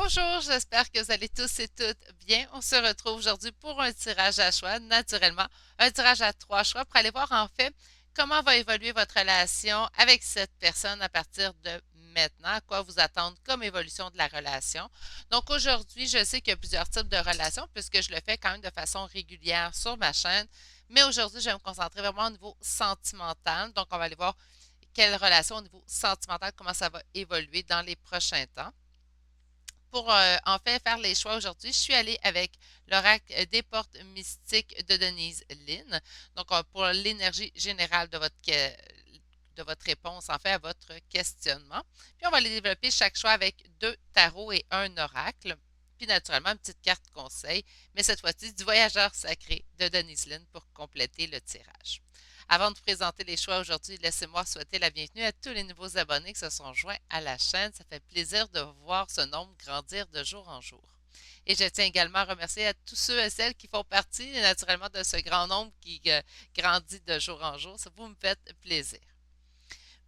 Bonjour, j'espère que vous allez tous et toutes bien. On se retrouve aujourd'hui pour un tirage à choix, naturellement, un tirage à trois choix pour aller voir en fait comment va évoluer votre relation avec cette personne à partir de maintenant, à quoi vous attendre comme évolution de la relation. Donc aujourd'hui, je sais qu'il y a plusieurs types de relations puisque je le fais quand même de façon régulière sur ma chaîne, mais aujourd'hui, je vais me concentrer vraiment au niveau sentimental. Donc on va aller voir quelle relation au niveau sentimental, comment ça va évoluer dans les prochains temps. Pour en fait faire les choix aujourd'hui, je suis allée avec l'oracle des portes mystiques de Denise Lynn. Donc, pour l'énergie générale de votre réponse, en fait, à votre questionnement. Puis, on va les développer chaque choix avec deux tarots et un oracle. Puis, naturellement, une petite carte conseil, mais cette fois-ci du voyageur sacré de Denise Lynn pour compléter le tirage. Avant de vous présenter les choix aujourd'hui, laissez-moi souhaiter la bienvenue à tous les nouveaux abonnés qui se sont joints à la chaîne. Ça fait plaisir de voir ce nombre grandir de jour en jour. Et je tiens également à remercier à tous ceux et celles qui font partie naturellement de ce grand nombre qui grandit de jour en jour. Ça vous me faites plaisir.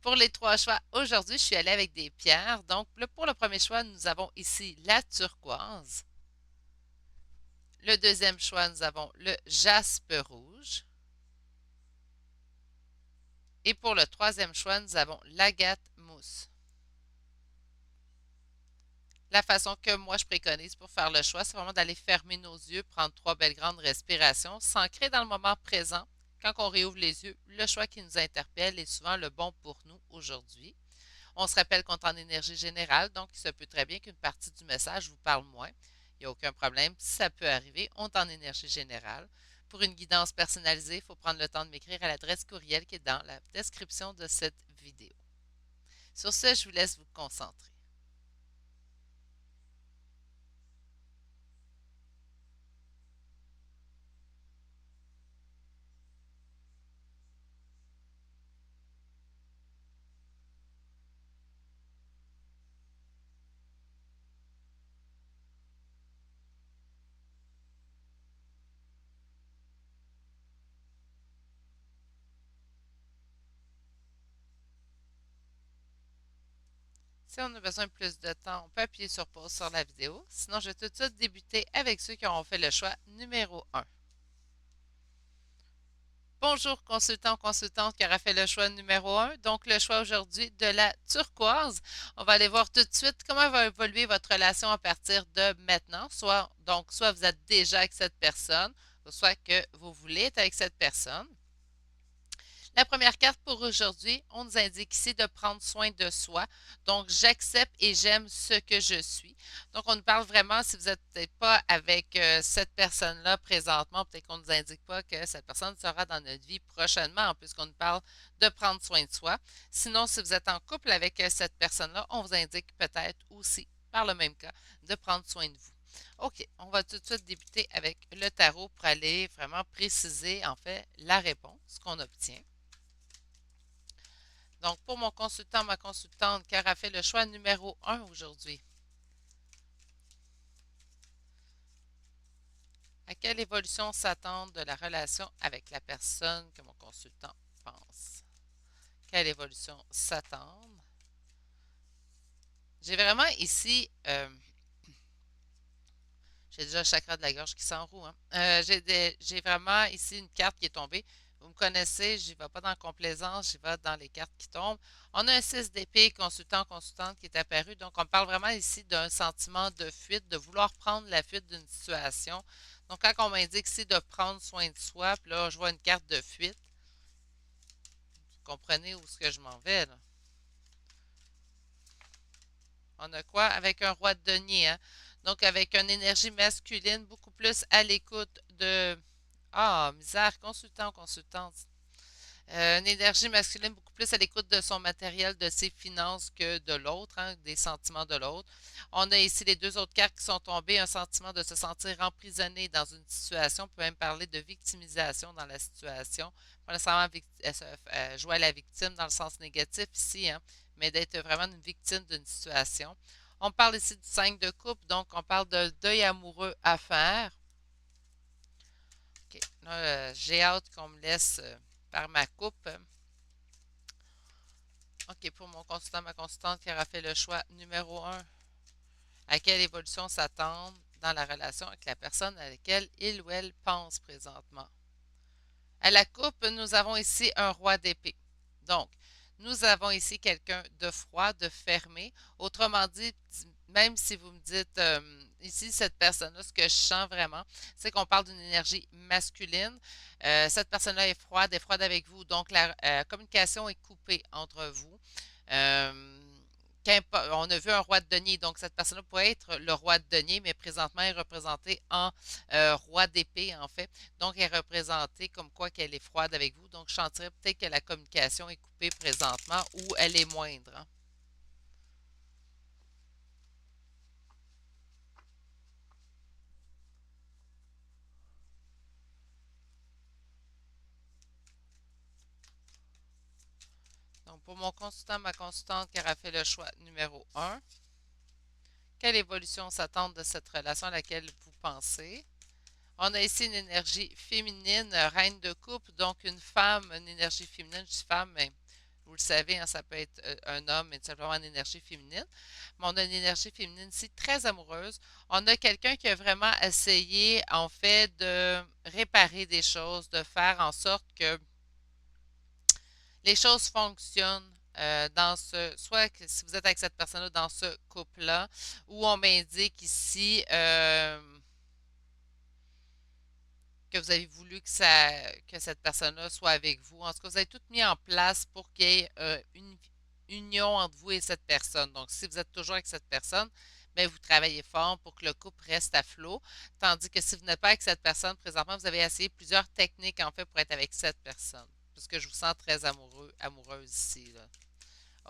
Pour les trois choix, aujourd'hui, je suis allée avec des pierres. Donc, pour le premier choix, nous avons ici la turquoise. Le deuxième choix, nous avons le jaspe rouge. Et pour le troisième choix, nous avons l'agate mousse. La façon que moi je préconise pour faire le choix, c'est vraiment d'aller fermer nos yeux, prendre trois belles grandes respirations, s'ancrer dans le moment présent. Quand on réouvre les yeux, le choix qui nous interpelle est souvent le bon pour nous aujourd'hui. On se rappelle qu'on est en énergie générale, donc il se peut très bien qu'une partie du message vous parle moins. Il n'y a aucun problème. Si ça peut arriver, on est en énergie générale. Pour une guidance personnalisée, il faut prendre le temps de m'écrire à l'adresse courriel qui est dans la description de cette vidéo. Sur ce, je vous laisse vous concentrer. Si on a besoin de plus de temps, on peut appuyer sur pause sur la vidéo. Sinon, je vais tout de suite débuter avec ceux qui auront fait le choix numéro un. Bonjour, consultant ou consultante qui aura fait le choix numéro un. Donc, le choix aujourd'hui de la turquoise. On va aller voir tout de suite comment va évoluer votre relation à partir de maintenant. Soit vous êtes déjà avec cette personne, soit que vous voulez être avec cette personne. La première carte pour aujourd'hui, on nous indique ici de prendre soin de soi. Donc, j'accepte et j'aime ce que je suis. Donc, on nous parle vraiment, si vous n'êtes peut-être pas avec cette personne-là présentement, peut-être qu'on ne nous indique pas que cette personne sera dans notre vie prochainement, puisqu'on nous parle de prendre soin de soi. Sinon, si vous êtes en couple avec cette personne-là, on vous indique peut-être aussi, par le même cas, de prendre soin de vous. OK, on va tout de suite débuter avec le tarot pour aller vraiment préciser, en fait, la réponse qu'on obtient. Donc, pour mon consultant, ma consultante qui aura fait le choix numéro un aujourd'hui, à quelle évolution s'attendre de la relation avec la personne que mon consultant pense? Quelle évolution s'attendre? J'ai vraiment ici, j'ai déjà le chakra de la gorge qui s'enroue, hein. J'ai vraiment ici une carte qui est tombée. Vous me connaissez, je n'y vais pas dans la complaisance, j'y vais dans les cartes qui tombent. On a un 6 d'épée, consultant, consultante qui est apparu. Donc, on parle vraiment ici d'un sentiment de fuite, de vouloir prendre la fuite d'une situation. Donc, quand on m'indique ici de prendre soin de soi, puis là, je vois une carte de fuite. Vous comprenez où est-ce que je m'en vais, là? On a quoi? Avec un roi de denier, hein? Donc, avec une énergie masculine, beaucoup plus à l'écoute de... Ah, misère, consultant, consultante. Une énergie masculine beaucoup plus à l'écoute de son matériel, de ses finances que de l'autre, hein, des sentiments de l'autre. On a ici les deux autres cartes qui sont tombées, un sentiment de se sentir emprisonné dans une situation. On peut même parler de victimisation dans la situation. Pas nécessairement jouer à la victime dans le sens négatif ici, hein, mais d'être vraiment une victime d'une situation. On parle ici du 5 de coupe, donc on parle de deuil amoureux à faire. OK. Là, j'ai hâte qu'on me laisse par ma coupe. OK, pour mon consultant, ma consultante qui aura fait le choix numéro un. À quelle évolution s'attendre dans la relation avec la personne à laquelle il ou elle pense présentement. À la coupe, nous avons ici un roi d'épée. Donc, nous avons ici quelqu'un de froid, de fermé. Autrement dit, même si vous me dites ici, cette personne-là, ce que je sens vraiment, c'est qu'on parle d'une énergie masculine. Cette personne-là est froide avec vous. Donc, la communication est coupée entre vous. Euh, on a vu un roi de denier, donc cette personne-là pourrait être le roi de denier, mais présentement elle est représentée en roi d'épée, en fait. Donc, elle est représentée comme quoi qu'elle est froide avec vous. Donc, je sentirais peut-être que la communication est coupée présentement ou elle est moindre, hein. Donc, pour mon consultant, ma consultante qui aura fait le choix numéro un, quelle évolution s'attend de cette relation à laquelle vous pensez? On a ici une énergie féminine, reine de coupe, donc une femme, une énergie féminine, je dis femme, mais vous le savez, hein, ça peut être un homme, mais simplement une énergie féminine. Mais on a une énergie féminine ici très amoureuse. On a quelqu'un qui a vraiment essayé, en fait, de réparer des choses, de faire en sorte que les choses fonctionnent dans soit que si vous êtes avec cette personne-là dans ce couple-là, où on m'indique ici que vous avez voulu que cette personne-là soit avec vous. En tout cas, vous avez tout mis en place pour qu'il y ait une union entre vous et cette personne. Donc, si vous êtes toujours avec cette personne, bien, vous travaillez fort pour que le couple reste à flot. Tandis que si vous n'êtes pas avec cette personne présentement, vous avez essayé plusieurs techniques en fait pour être avec cette personne. Parce que je vous sens très amoureuse ici, là.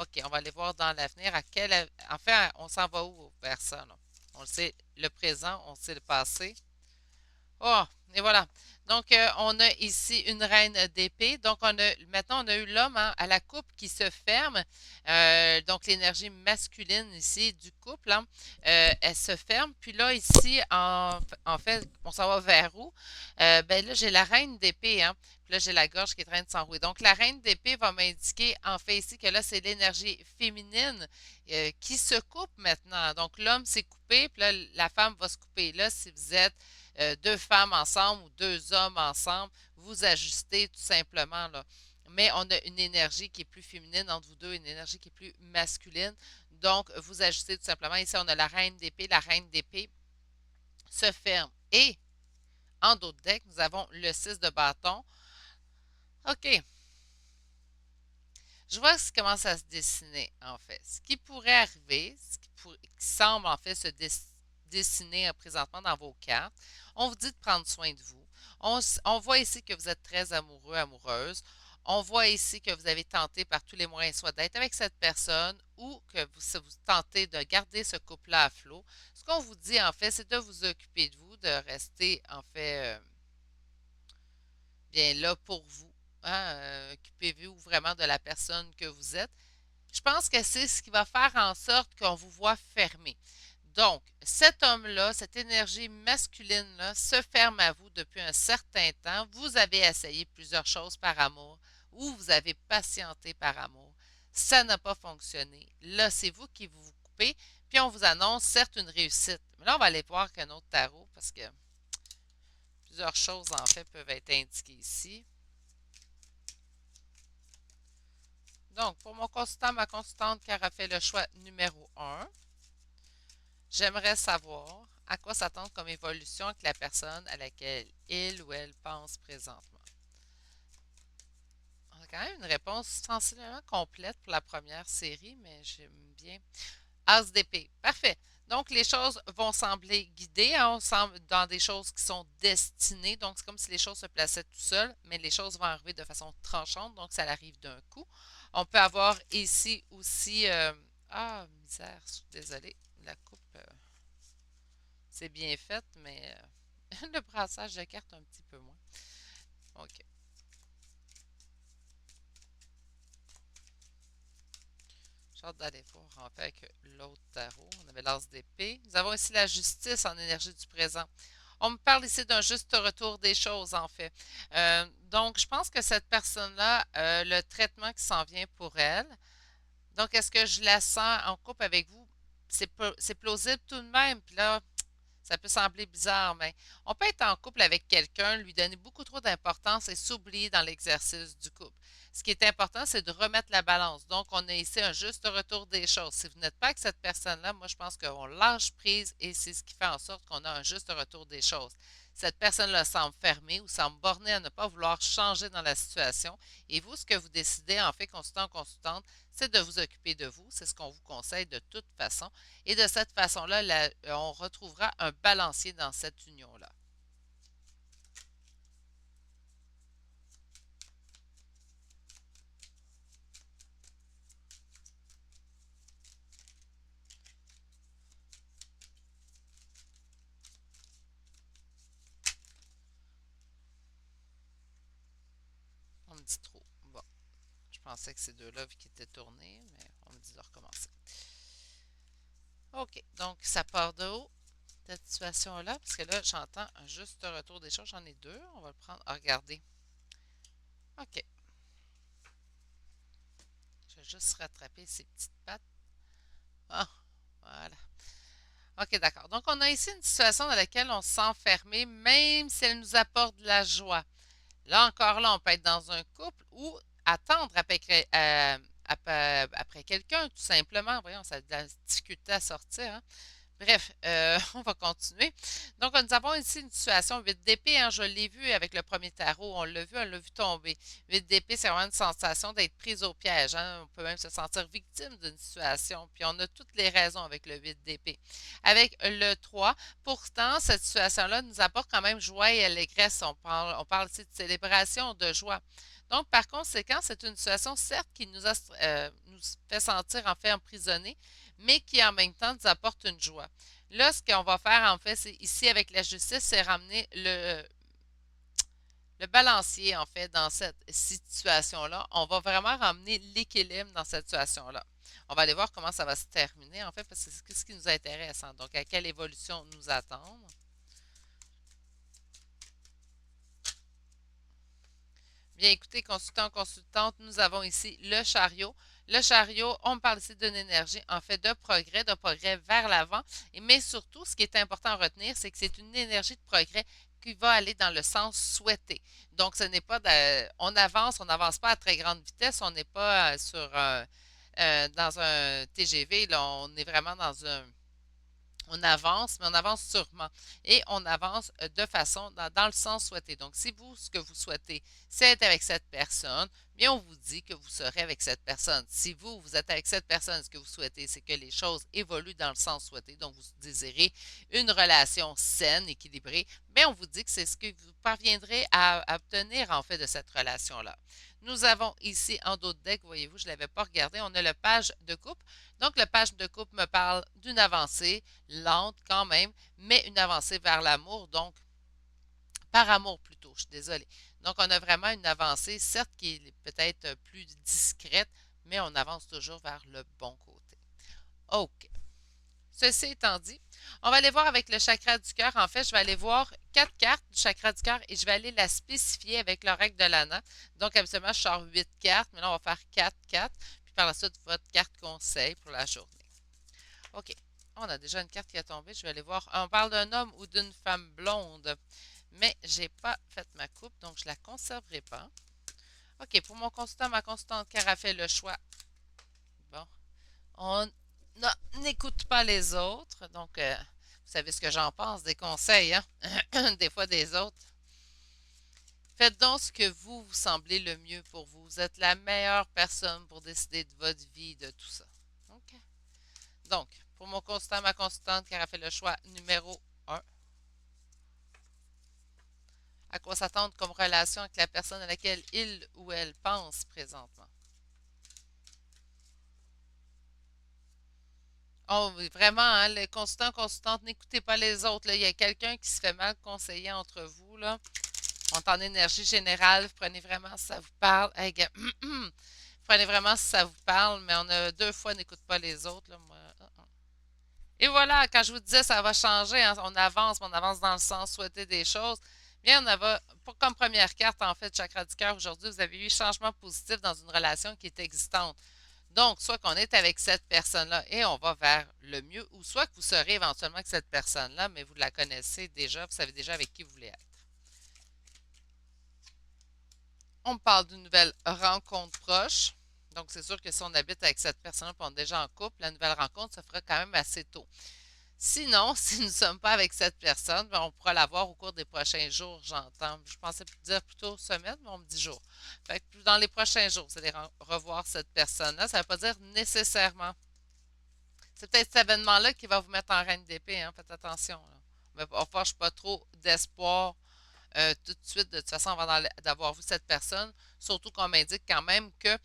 OK, on va aller voir dans l'avenir en fait, on s'en va où vers ça, là? On le sait le présent, on sait le passé. Oh, et voilà. Donc, on a ici une reine d'épée. Donc, maintenant, on a eu l'homme hein, à la coupe qui se ferme. Donc, l'énergie masculine ici du couple, hein, elle se ferme. Puis là, ici, en fait, on s'en va vers où? Ben là, j'ai la reine d'épée, hein. Puis là, j'ai la gorge qui est en train de s'enrouer. Donc, la reine d'épée va m'indiquer, en fait, ici, que là, c'est l'énergie féminine qui se coupe maintenant. Donc, l'homme s'est coupé, puis là, la femme va se couper. Là, si vous êtes deux femmes ensemble ou deux hommes ensemble, vous ajustez tout simplement là. Mais on a une énergie qui est plus féminine entre vous deux, une énergie qui est plus masculine. Donc, vous ajustez tout simplement. Ici, on a la reine d'épée. La reine d'épée se ferme. Et en d'autres decks, nous avons le 6 de bâton. OK. Je vois ce qui commence à se dessiner, en fait. Ce qui pourrait arriver, qui semble en fait dessiner présentement dans vos cartes, on vous dit de prendre soin de vous. On voit ici que vous êtes très amoureux, amoureuse. On voit ici que vous avez tenté par tous les moyens, soit d'être avec cette personne ou que vous tentez de garder ce couple-là à flot. Ce qu'on vous dit, en fait, c'est de vous occuper de vous, de rester, en fait, bien là pour vous. Hein, occupez-vous vraiment de la personne que vous êtes. Je pense que c'est ce qui va faire en sorte qu'on vous voit fermé. Donc, cet homme-là, cette énergie masculine-là, se ferme à vous depuis un certain temps. Vous avez essayé plusieurs choses par amour ou vous avez patienté par amour. Ça n'a pas fonctionné. Là, c'est vous qui vous coupez, puis on vous annonce certes une réussite. Mais là, on va aller voir qu'un autre tarot parce que plusieurs choses en fait peuvent être indiquées ici. Donc, pour mon consultant, ma consultante qui aura fait le choix numéro un, j'aimerais savoir à quoi s'attendre comme évolution avec la personne à laquelle il ou elle pense présentement. On a quand même une réponse sensiblement complète pour la première série, mais j'aime bien. As d'épée. Parfait. Donc, les choses vont sembler guidées, hein, on semble dans des choses qui sont destinées. Donc, c'est comme si les choses se plaçaient tout seules, mais les choses vont arriver de façon tranchante, donc ça arrive d'un coup. On peut avoir ici aussi. Ah, misère, je suis désolée. La coupe, c'est bien fait, mais le brassage de cartes un petit peu moins. OK. J'ai hâte d'aller voir en fait avec l'autre tarot. On avait l'as d'épée. Nous avons ici la justice en énergie du présent. On me parle ici d'un juste retour des choses, en fait. Donc, je pense que cette personne-là, le traitement qui s'en vient pour elle. Donc, est-ce que je la sens en couple avec vous? c'est plausible tout de même. Puis là, ça peut sembler bizarre, mais on peut être en couple avec quelqu'un, lui donner beaucoup trop d'importance et s'oublier dans l'exercice du couple. Ce qui est important, c'est de remettre la balance. Donc, on a ici un juste retour des choses. Si vous n'êtes pas avec cette personne-là, moi, je pense qu'on lâche prise et c'est ce qui fait en sorte qu'on a un juste retour des choses. Cette personne-là semble fermée ou semble bornée à ne pas vouloir changer dans la situation. Et vous, ce que vous décidez, en fait, consultant, consultante, c'est de vous occuper de vous. C'est ce qu'on vous conseille de toute façon. Et de cette façon-là, on retrouvera un balancier dans cette union-là. On me dit trop. Bon, je pensais que ces deux-là, vu qu'ils étaient tournés, mais on me dit de recommencer. OK, donc ça part de haut, cette situation-là, parce que là, j'entends un juste retour des choses. J'en ai deux. On va le prendre. Ah, regardez. OK, je vais juste rattraper ces petites pattes. Ah, voilà. OK, d'accord. Donc, on a ici une situation dans laquelle on se sent fermé, même si elle nous apporte de la joie. Là encore, là, on peut être dans un couple ou attendre après quelqu'un, tout simplement. Voyons, ça a de la difficulté à sortir, hein. Bref, on va continuer. Donc, nous avons ici une situation 8 d'épée, hein, je l'ai vu avec le premier tarot, on l'a vu tomber. 8 d'épée, c'est vraiment une sensation d'être prise au piège, hein. On peut même se sentir victime d'une situation, puis on a toutes les raisons avec le 8 d'épée. Avec le 3, pourtant, cette situation-là nous apporte quand même joie et allégresse. On parle ici de célébration, de joie. Donc, par conséquent, c'est une situation, certes, qui nous fait sentir en fait emprisonnés, mais qui en même temps nous apporte une joie. Là, ce qu'on va faire, en fait, c'est ici avec la justice, c'est ramener le balancier, en fait, dans cette situation-là. On va vraiment ramener l'équilibre dans cette situation-là. On va aller voir comment ça va se terminer, en fait, parce que c'est ce qui nous intéresse, hein. Donc, à quelle évolution nous attendre. Bien écoutez, consultant, consultante, nous avons ici le chariot. Le chariot, on parle ici d'une énergie, en fait, de progrès vers l'avant. Mais surtout, ce qui est important à retenir, c'est que c'est une énergie de progrès qui va aller dans le sens souhaité. Donc, ce n'est pas on n'avance pas à très grande vitesse, on n'est pas dans un TGV, là, on est vraiment on avance, mais on avance sûrement. Et on avance de façon dans le sens souhaité. Donc, si vous, ce que vous souhaitez, c'est être avec cette personne, bien, on vous dit que vous serez avec cette personne. Si vous, vous êtes avec cette personne, ce que vous souhaitez, c'est que les choses évoluent dans le sens souhaité. Donc, vous désirez une relation saine, équilibrée. Bien, on vous dit que c'est ce que vous parviendrez à obtenir, en fait, de cette relation-là. Nous avons ici en dos de deck, voyez-vous, je ne l'avais pas regardé, on a le page de coupe. Donc, le page de coupe me parle d'une avancée, lente quand même, mais une avancée vers l'amour, donc par amour plutôt, je suis désolée. Donc, on a vraiment une avancée, certes qui est peut-être plus discrète, mais on avance toujours vers le bon côté. OK. Ceci étant dit, on va aller voir avec le chakra du cœur. En fait, je vais aller voir quatre cartes du chakra du cœur et je vais aller la spécifier avec l'oracle de l'ANA. Donc, habituellement, je sors 8 cartes, mais là, on va faire 4 cartes. Puis par la suite, votre carte conseil pour la journée. OK. On a déjà une carte qui est tombée. Je vais aller voir. On parle d'un homme ou d'une femme blonde. Mais j'ai pas fait ma coupe, donc je la conserverai pas. OK. Pour mon consultant, ma consultante qui a fait le choix. Bon. On n'écoute pas les autres. Donc, vous savez ce que j'en pense des conseils, hein? Des fois des autres. Faites donc ce que vous semblez le mieux pour vous. Vous êtes la meilleure personne pour décider de votre vie, de tout ça. OK? Donc, pour mon consultant, ma consultante qui a fait le choix numéro un, à quoi s'attendre comme relation avec la personne à laquelle il ou elle pense présentement. Oh, oui, vraiment, hein, le consultant, consultante, n'écoutez pas les autres, là. Il y a quelqu'un qui se fait mal conseiller entre vous, là. On est en énergie générale. Vous prenez vraiment si ça vous parle. Hey, gars, prenez vraiment si ça vous parle, mais on a deux fois n'écoute pas les autres, là. Moi, Et voilà, quand je vous disais ça va changer, hein, on avance dans le sens souhaité des choses. Bien, pour comme première carte, en fait, chakra du cœur, aujourd'hui, vous avez eu changement positif dans une relation qui est existante. Donc, soit qu'on est avec cette personne-là et on va vers le mieux, ou soit que vous serez éventuellement avec cette personne-là, mais vous la connaissez déjà, vous savez déjà avec qui vous voulez être. On me parle d'une nouvelle rencontre proche. Donc, c'est sûr que si on habite avec cette personne-là et on est déjà en couple, la nouvelle rencontre se fera quand même assez tôt. Sinon, si nous ne sommes pas avec cette personne, ben, on pourra la voir au cours des prochains jours, j'entends. Je pensais dire plutôt semaine, mais on me dit jour. Fait que dans les prochains jours, vous allez revoir cette personne-là. Ça ne veut pas dire nécessairement. C'est peut-être cet événement-là qui va vous mettre en reine d'épée, hein. Faites attention, là. Mais on ne forge pas trop d'espoir tout de suite, de toute façon, avant d'avoir vu cette personne, surtout qu'on m'indique quand même que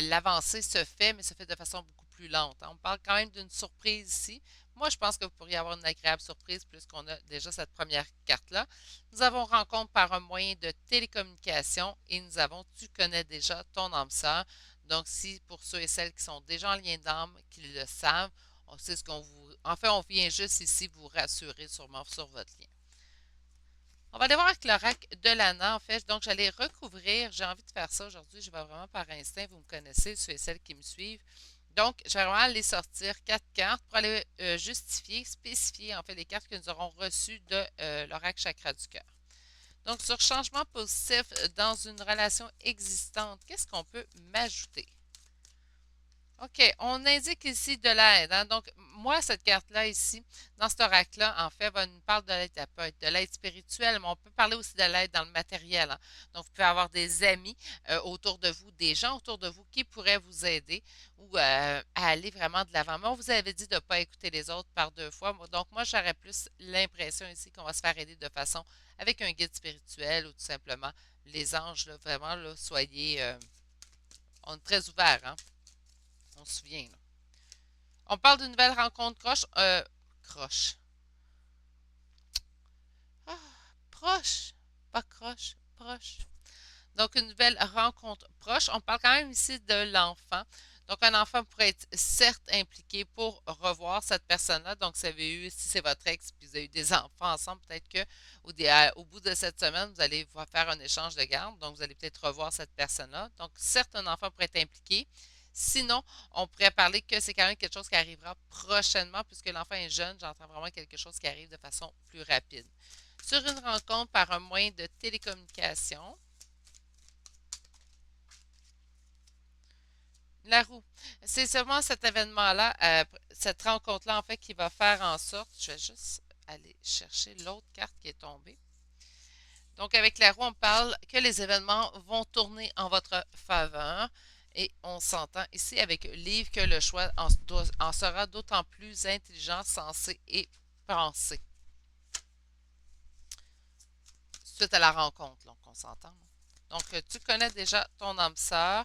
l'avancée se fait, mais se fait de façon beaucoup plus lente, hein. On parle quand même d'une surprise ici. Moi, je pense que vous pourriez avoir une agréable surprise puisqu'on a déjà cette première carte-là. Nous avons rencontre par un moyen de télécommunication et nous avons tu connais déjà ton âme sœur. Donc, si pour ceux et celles qui sont déjà en lien d'âme, qui le savent, on sait ce qu'on vous. En fait, on vient juste ici vous rassurer sûrement sur votre lien. On va aller voir avec l'oracle de l'ANA, en fait. Donc, j'allais recouvrir. J'ai envie de faire ça aujourd'hui. Je vais vraiment par instinct. Vous me connaissez, ceux et celles qui me suivent. Donc, je vais vraiment aller sortir quatre cartes pour aller justifier, spécifier, en fait, les cartes que nous aurons reçues de l'oracle chakra du cœur. Donc, sur changement positif dans une relation existante, qu'est-ce qu'on peut m'ajouter? OK, on indique ici de l'aide, hein. Donc, moi, cette carte-là ici, dans cet oracle-là, en fait, va nous parler de l'aide, ça peut être de l'aide spirituelle, mais on peut parler aussi de l'aide dans le matériel, hein. Donc, vous pouvez avoir des amis autour de vous, des gens autour de vous qui pourraient vous aider ou à aller vraiment de l'avant. Mais on vous avait dit de ne pas écouter les autres par deux fois. Donc, moi, j'aurais plus l'impression ici qu'on va se faire aider de façon avec un guide spirituel ou tout simplement les anges, là, vraiment, là, soyez, on est très ouverts, hein. On se souvient, là. On parle d'une nouvelle rencontre croche. Croche. Ah, proche. Pas croche. Proche. Donc, une nouvelle rencontre proche. On parle quand même ici de l'enfant. Donc, un enfant pourrait être certes impliqué pour revoir cette personne-là. Donc, si vous avez eu, si c'est votre ex, puis vous avez eu des enfants ensemble, peut-être que au bout de cette semaine, vous allez faire un échange de garde. Donc, vous allez peut-être revoir cette personne-là. Donc, certes, un enfant pourrait être impliqué. Sinon, on pourrait parler que c'est quand même quelque chose qui arrivera prochainement, puisque l'enfant est jeune. J'entends vraiment quelque chose qui arrive de façon plus rapide. Sur une rencontre par un moyen de télécommunication, la roue. C'est seulement cet événement-là, cette rencontre-là, en fait, qui va faire en sorte. Je vais juste aller chercher l'autre carte qui est tombée. Donc, avec la roue, on parle que les événements vont tourner en votre faveur. Et on s'entend ici avec le livre que le choix en sera d'autant plus intelligent, sensé et pensé. Suite à la rencontre, donc on s'entend. Donc, tu connais déjà ton âme sœur.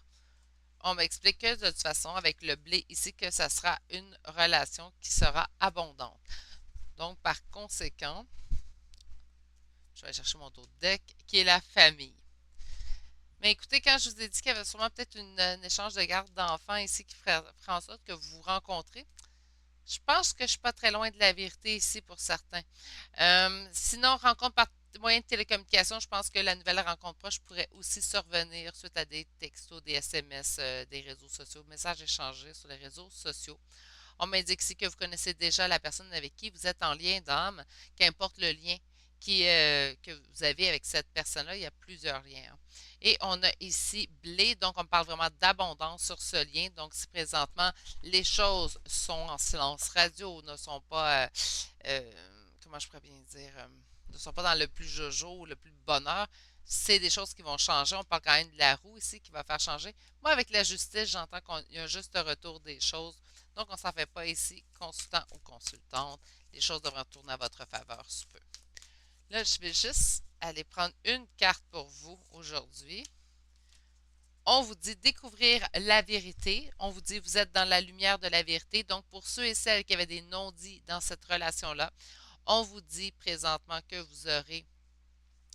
On m'explique que de toute façon, avec le blé ici, que ça sera une relation qui sera abondante. Donc, par conséquent, je vais chercher mon autre deck, qui est la famille. Mais écoutez, quand je vous ai dit qu'il y avait sûrement peut-être un échange de garde d'enfants ici qui ferait en sorte que vous vous rencontrez, je pense que je ne suis pas très loin de la vérité ici pour certains. Sinon, rencontre par moyen de télécommunication, je pense que la nouvelle rencontre proche pourrait aussi survenir suite à des textos, des SMS, des réseaux sociaux, messages échangés sur les réseaux sociaux. On m'indique ici que vous connaissez déjà la personne avec qui vous êtes en lien d'âme, qu'importe le lien que vous avez avec cette personne-là, il y a plusieurs liens, hein. Et on a ici blé, donc on parle vraiment d'abondance sur ce lien. Donc, si présentement les choses sont en silence radio, ne sont pas, comment je pourrais bien dire, ne sont pas dans le plus jojo ou le plus bonheur, c'est des choses qui vont changer. On parle quand même de la roue ici qui va faire changer. Moi, avec la justice, j'entends qu'il y a un juste retour des choses. Donc, on ne s'en fait pas ici, consultant ou consultante. Les choses devraient tourner à votre faveur sous peu. Là, je vais juste aller prendre une carte pour vous aujourd'hui. On vous dit découvrir la vérité. On vous dit vous êtes dans la lumière de la vérité. Donc, pour ceux et celles qui avaient des non-dits dans cette relation-là, on vous dit présentement que vous aurez,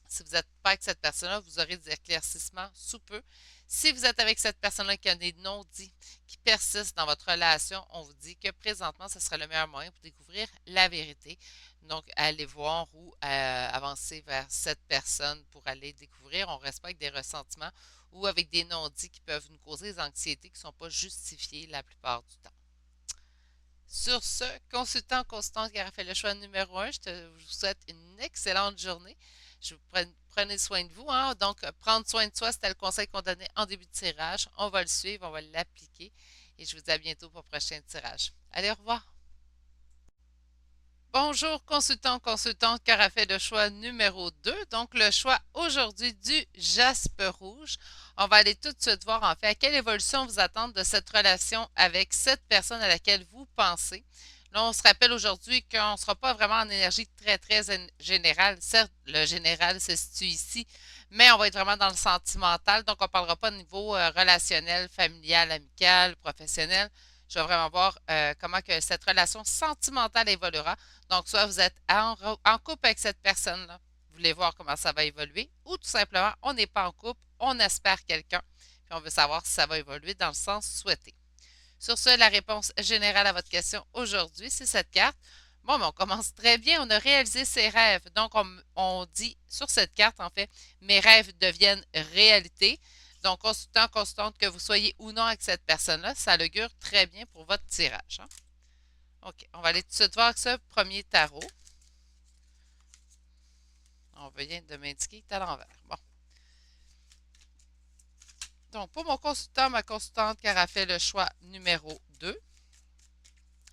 si vous n'êtes pas avec cette personne-là, vous aurez des éclaircissements sous peu. Si vous êtes avec cette personne-là qui a des non-dits qui persistent dans votre relation, on vous dit que présentement, ce sera le meilleur moyen pour découvrir la vérité. Donc, allez voir ou avancer vers cette personne pour aller découvrir. On ne reste pas avec des ressentiments ou avec des non-dits qui peuvent nous causer des anxiétés qui ne sont pas justifiées la plupart du temps. Sur ce, consultant consultante qui a fait le choix numéro un, je vous souhaite une excellente journée. Je vous prenez soin de vous, hein? Donc, prendre soin de soi, c'était le conseil qu'on donnait en début de tirage. On va le suivre, on va l'appliquer. Et je vous dis à bientôt pour le prochain tirage. Allez, au revoir. Bonjour, consultante qui aura fait le choix numéro 2. Donc, le choix aujourd'hui du jaspe rouge. On va aller tout de suite voir en fait à quelle évolution vous attendre de cette relation avec cette personne à laquelle vous pensez. Là, on se rappelle aujourd'hui qu'on ne sera pas vraiment en énergie très, très générale. Certes, le général se situe ici, mais on va être vraiment dans le sentimental. Donc, on ne parlera pas au niveau relationnel, familial, amical, professionnel. Je vais vraiment voir comment que cette relation sentimentale évoluera. Donc, soit vous êtes en couple avec cette personne-là, vous voulez voir comment ça va évoluer, ou tout simplement, on n'est pas en couple, on espère quelqu'un, puis on veut savoir si ça va évoluer dans le sens souhaité. Sur ce, la réponse générale à votre question aujourd'hui, c'est cette carte. Bon, mais on commence très bien. On a réalisé ses rêves. Donc, on dit sur cette carte, en fait, mes rêves deviennent réalité. Donc, consultante, que vous soyez ou non avec cette personne-là, ça augure très bien pour votre tirage, hein. OK, on va aller tout de suite voir avec ce premier tarot. On vient de m'indiquer qu'il est à l'envers. Bon. Donc, pour mon consultant, ma consultante qui aura fait le choix numéro 2,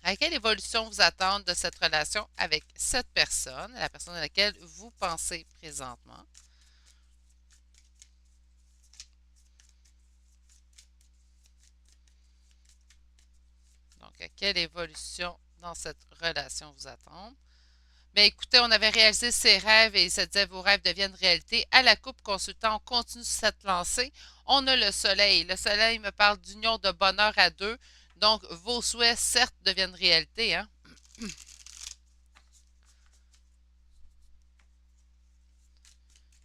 à quelle évolution vous attendre de cette relation avec cette personne, la personne à laquelle vous pensez présentement? Donc, à quelle évolution dans cette relation vous attendre? Bien, écoutez, on avait réalisé ses rêves et il se disait vos rêves deviennent réalité. À la coupe consultant, on continue sur cette lancée. On a le soleil. Le soleil me parle d'union de bonheur à deux. Donc, vos souhaits, certes, deviennent réalité, hein?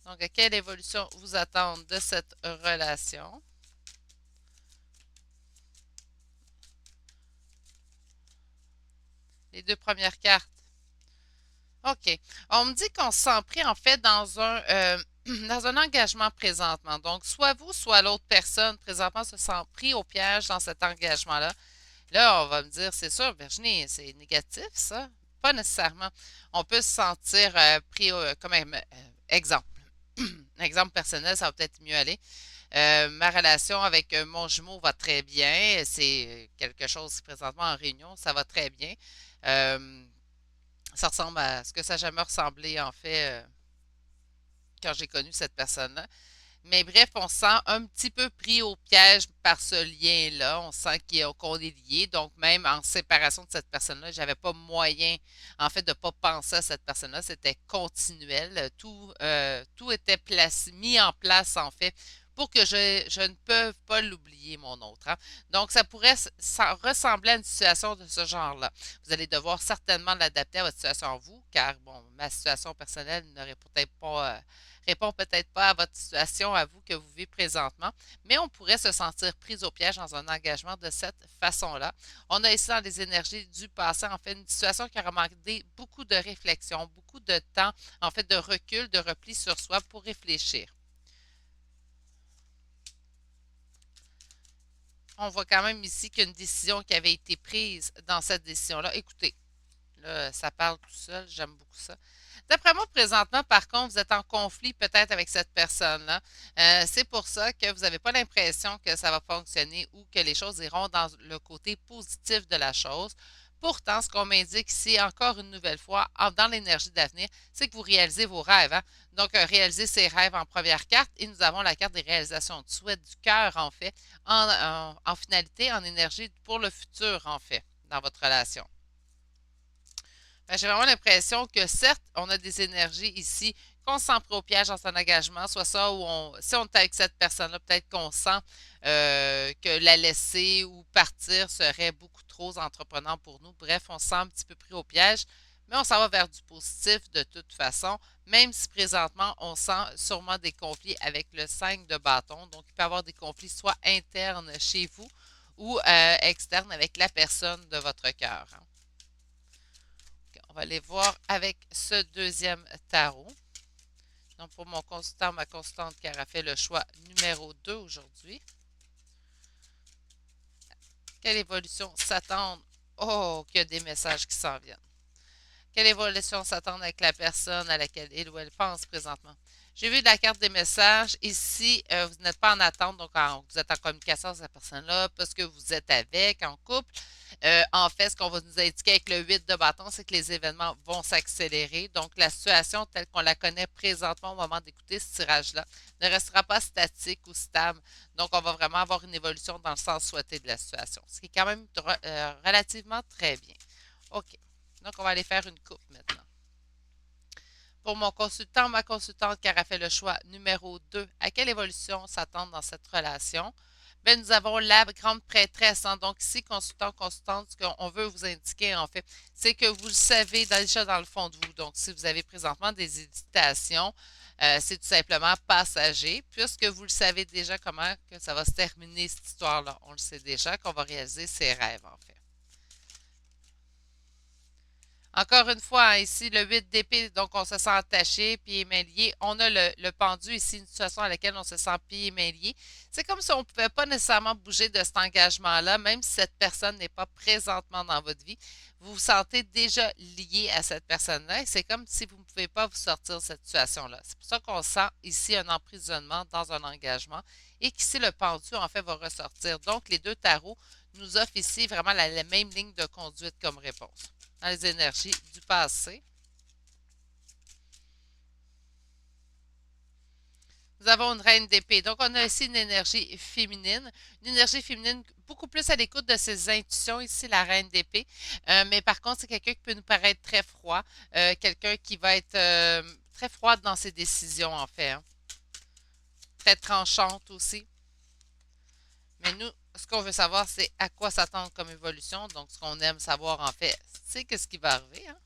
Donc, à quelle évolution vous attendre de cette relation? Les deux premières cartes. OK. On me dit qu'on se sent pris en fait dans un engagement présentement. Donc, soit vous, soit l'autre personne présentement se sent pris au piège dans cet engagement-là. Là, on va me dire, c'est sûr, Virginie, c'est négatif, ça? Pas nécessairement. On peut se sentir pris comme exemple. Un exemple personnel, ça va peut-être mieux aller. Ma relation avec mon jumeau va très bien. C'est quelque chose présentement en réunion, ça va très bien. Euh, Ça ressemble à ce que ça n'a jamais ressemblé, en fait, quand j'ai connu cette personne-là. Mais bref, on se sent un petit peu pris au piège par ce lien-là. On sent qu'on est lié. Donc, même en séparation de cette personne-là, j'avais pas moyen, en fait, de ne pas penser à cette personne-là. C'était continuel. Tout était mis en place, en fait, pour que je ne peux pas l'oublier, mon autre, hein. Donc, ça pourrait ressembler à une situation de ce genre-là. Vous allez devoir certainement l'adapter à votre situation en vous, car, bon, ma situation personnelle n'aurait peut-être pas répond peut-être pas à votre situation, à vous que vous vivez présentement, mais on pourrait se sentir pris au piège dans un engagement de cette façon-là. On a ici dans les énergies du passé, en fait, une situation qui a demandé beaucoup de réflexion, beaucoup de temps, en fait, de recul, de repli sur soi pour réfléchir. On voit quand même ici qu'une décision qui avait été prise dans cette décision-là. Écoutez, là, ça parle tout seul, j'aime beaucoup ça. D'après moi, présentement, par contre, vous êtes en conflit peut-être avec cette personne-là. C'est pour ça que vous n'avez pas l'impression que ça va fonctionner ou que les choses iront dans le côté positif de la chose. Pourtant, ce qu'on m'indique ici, encore une nouvelle fois, dans l'énergie d'avenir, c'est que vous réalisez vos rêves, hein? Donc, réaliser ses rêves en première carte et nous avons la carte des réalisations de souhait du cœur, en fait, en finalité, en énergie pour le futur, en fait, dans votre relation. Ben, j'ai vraiment l'impression que certes, on a des énergies ici, qu'on se sent pris au piège dans un engagement, soit ça ou si on est avec cette personne-là, peut-être qu'on sent que la laisser ou partir serait beaucoup trop entreprenant pour nous. Bref, on se sent un petit peu pris au piège, mais on s'en va vers du positif de toute façon, même si présentement, on sent sûrement des conflits avec le 5 de bâton. Donc, il peut y avoir des conflits soit internes chez vous ou externes avec la personne de votre cœur, hein. On va aller voir avec ce deuxième tarot. Donc, pour mon consultant, ma consultante qui aura fait le choix numéro 2 aujourd'hui, quelle évolution s'attendre? Oh, qu'il y a des messages qui s'en viennent. Quelle évolution s'attendre avec la personne à laquelle il ou elle pense présentement? J'ai vu la carte des messages. Ici, vous n'êtes pas en attente, donc vous êtes en communication avec cette personne-là parce que vous êtes avec, en couple. En fait, ce qu'on va nous indiquer avec le 8 de bâton, c'est que les événements vont s'accélérer. Donc, la situation telle qu'on la connaît présentement au moment d'écouter ce tirage-là ne restera pas statique ou stable. Donc, on va vraiment avoir une évolution dans le sens souhaité de la situation, ce qui est quand même relativement très bien. OK. Donc, on va aller faire une coupe maintenant. Pour mon consultant, ma consultante qui aura fait le choix numéro 2, à quelle évolution s'attendre dans cette relation? Bien, nous avons la grande prêtresse. Hein. Donc, ici, consultant, consultante, ce qu'on veut vous indiquer, en fait, c'est que vous le savez déjà dans le fond de vous. Donc, si vous avez présentement des hésitations, c'est tout simplement passager, puisque vous le savez déjà comment que ça va se terminer cette histoire-là. On le sait déjà qu'on va réaliser ses rêves, en fait. Encore une fois, hein, ici, le 8 d'épée, donc on se sent attaché, pieds et mains liés. On a le pendu ici, une situation à laquelle on se sent pieds et mains liés. C'est comme si on ne pouvait pas nécessairement bouger de cet engagement-là, même si cette personne n'est pas présentement dans votre vie. Vous vous sentez déjà lié à cette personne-là et c'est comme si vous ne pouvez pas vous sortir de cette situation-là. C'est pour ça qu'on sent ici un emprisonnement dans un engagement et qu'ici, le pendu, en fait, va ressortir. Donc, les deux tarots nous offrent ici vraiment la même ligne de conduite comme réponse dans les énergies du passé. Nous avons une reine d'épée. Donc, on a ici une énergie féminine beaucoup plus à l'écoute de ses intuitions, ici, la reine d'épée. Mais par contre, c'est quelqu'un qui peut nous paraître très froid, quelqu'un qui va être très froide dans ses décisions, en fait. Hein. Très tranchante aussi. Mais nous, ce qu'on veut savoir, c'est à quoi s'attendre comme évolution. Donc, ce qu'on aime savoir, en fait, c'est ce qui va arriver. Hein.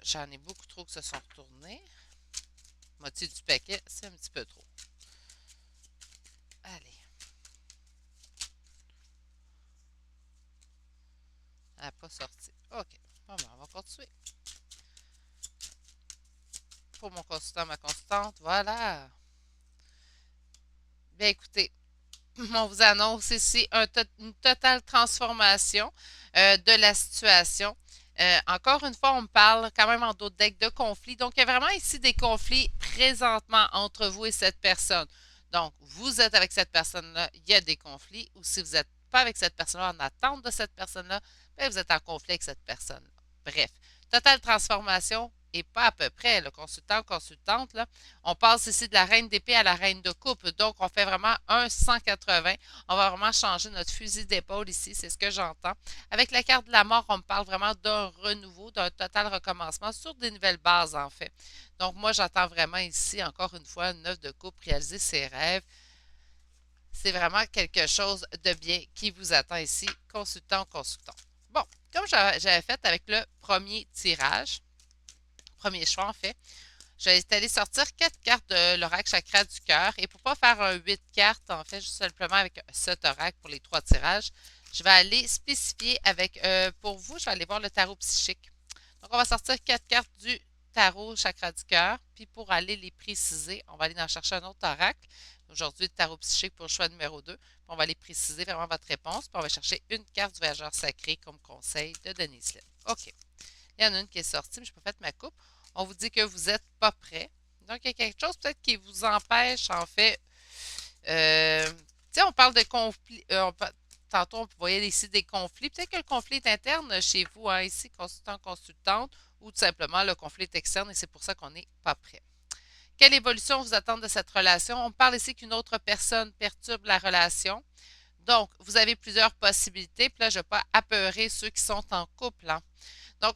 J'en ai beaucoup trop qui se sont retournés. Moitié du paquet, c'est un petit peu trop. Allez. Elle n'a pas sorti. OK. Bon, ben, on va continuer. Pour mon consultant, ma consultante, voilà. Bien, écoutez, on vous annonce ici une totale transformation de la situation. Encore une fois, on me parle quand même en d'autres decks de conflits. Donc, il y a vraiment ici des conflits présentement entre vous et cette personne. Donc, vous êtes avec cette personne-là, il y a des conflits. Ou si vous n'êtes pas avec cette personne-là, en attente de cette personne-là, bien, vous êtes en conflit avec cette personne-là. Bref, totale transformation et pas à peu près. Le consultant, consultante, là, on passe ici de la reine d'épée à la reine de coupe. Donc, on fait vraiment un 180. On va vraiment changer notre fusil d'épaule ici. C'est ce que j'entends. Avec la carte de la mort, on me parle vraiment d'un renouveau, d'un total recommencement sur des nouvelles bases, en fait. Donc, moi, j'entends vraiment ici, encore une fois, une œuvre de coupe, réaliser ses rêves. C'est vraiment quelque chose de bien qui vous attend ici, consultant, consultant. Bon, comme j'avais fait avec le premier tirage, premier choix en fait, j'ai allé sortir 4 cartes de l'oracle chakra du cœur. Et pour ne pas faire un 8 cartes, en fait, juste simplement avec cet oracle pour les 3 tirages, je vais aller spécifier avec, pour vous, je vais aller voir le tarot psychique. Donc, on va sortir 4 cartes du tarot chakra du cœur. Puis pour aller les préciser, on va aller en chercher un autre oracle. Aujourd'hui, le tarot psychique pour le choix numéro 2. Puis on va aller préciser vraiment votre réponse. Puis on va chercher une carte du voyageur sacré comme conseil de Denise Lynn. OK. Il y en a une qui est sortie, mais je n'ai pas fait ma coupe. On vous dit que vous n'êtes pas prêt. Donc, il y a quelque chose peut-être qui vous empêche, en fait. Tu sais, on parle de conflit. Tantôt, on voyait ici des conflits. Peut-être que le conflit est interne chez vous, hein, ici, consultant, consultante, ou tout simplement le conflit est externe et c'est pour ça qu'on n'est pas prêt. Quelle évolution vous attend de cette relation? On parle ici qu'une autre personne perturbe la relation. Donc, vous avez plusieurs possibilités. Puis là, je ne vais pas apeurer ceux qui sont en couple. Hein. Donc,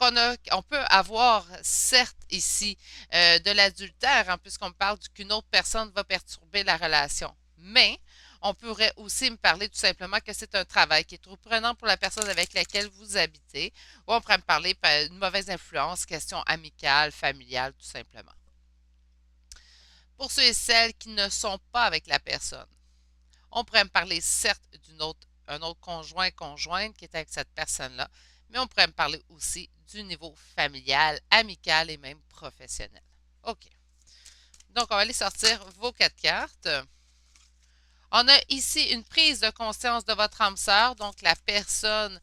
on peut avoir, certes, ici, de l'adultère, hein, puisqu'on me parle qu'une autre personne va perturber la relation. Mais, on pourrait aussi me parler tout simplement que c'est un travail qui est trop prenant pour la personne avec laquelle vous habitez. Ou on pourrait me parler d'une mauvaise influence, question amicale, familiale, tout simplement. Pour ceux et celles qui ne sont pas avec la personne, on pourrait me parler certes un autre conjoint, conjointe qui est avec cette personne-là, mais on pourrait me parler aussi du niveau familial, amical et même professionnel. OK. Donc, on va aller sortir vos quatre cartes. On a ici une prise de conscience de votre âme sœur, donc la personne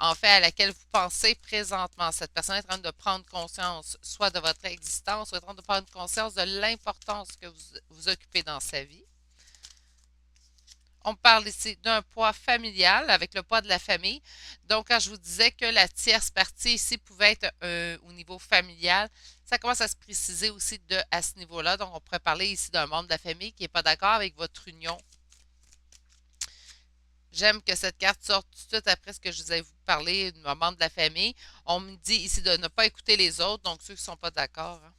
en fait à laquelle vous pensez présentement. Cette personne est en train de prendre conscience soit de votre existence, soit en train de prendre conscience de l'importance que vous occupez dans sa vie. On parle ici d'un poids familial avec le poids de la famille. Donc, quand je vous disais que la tierce partie ici pouvait être au niveau familial, ça commence à se préciser aussi à ce niveau-là. Donc, on pourrait parler ici d'un membre de la famille qui n'est pas d'accord avec votre union. J'aime que cette carte sorte tout de suite après ce que je vous ai parlé d'un membre de la famille. On me dit ici de ne pas écouter les autres, donc ceux qui ne sont pas d'accord. Hein.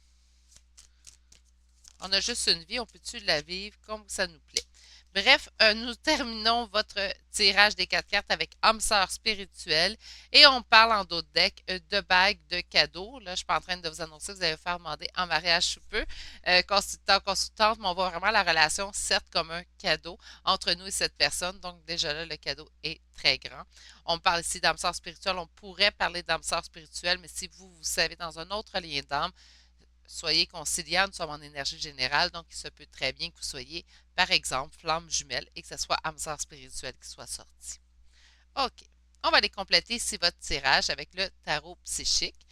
On a juste une vie, on peut-tu la vivre comme ça nous plaît. Bref, nous terminons votre tirage des quatre cartes avec âme sœur spirituelle et on parle en d'autres decks de bagues, de cadeaux. Là, je suis pas en train de vous annoncer que vous allez vous faire demander en mariage sous peu. Consultant, consultante, mais on voit vraiment la relation, certes, comme un cadeau entre nous et cette personne. Donc, déjà là, le cadeau est très grand. On parle ici d'âme sœur spirituelle. On pourrait parler d'âme sœur spirituelle, mais si vous savez dans un autre lien d'âme, soyez conciliants, nous sommes en énergie générale, donc il se peut très bien que vous soyez, par exemple, flamme jumelle et que ce soit âme sœur spirituelle qui soit sortie. OK. On va aller compléter ici votre tirage avec le tarot psychique.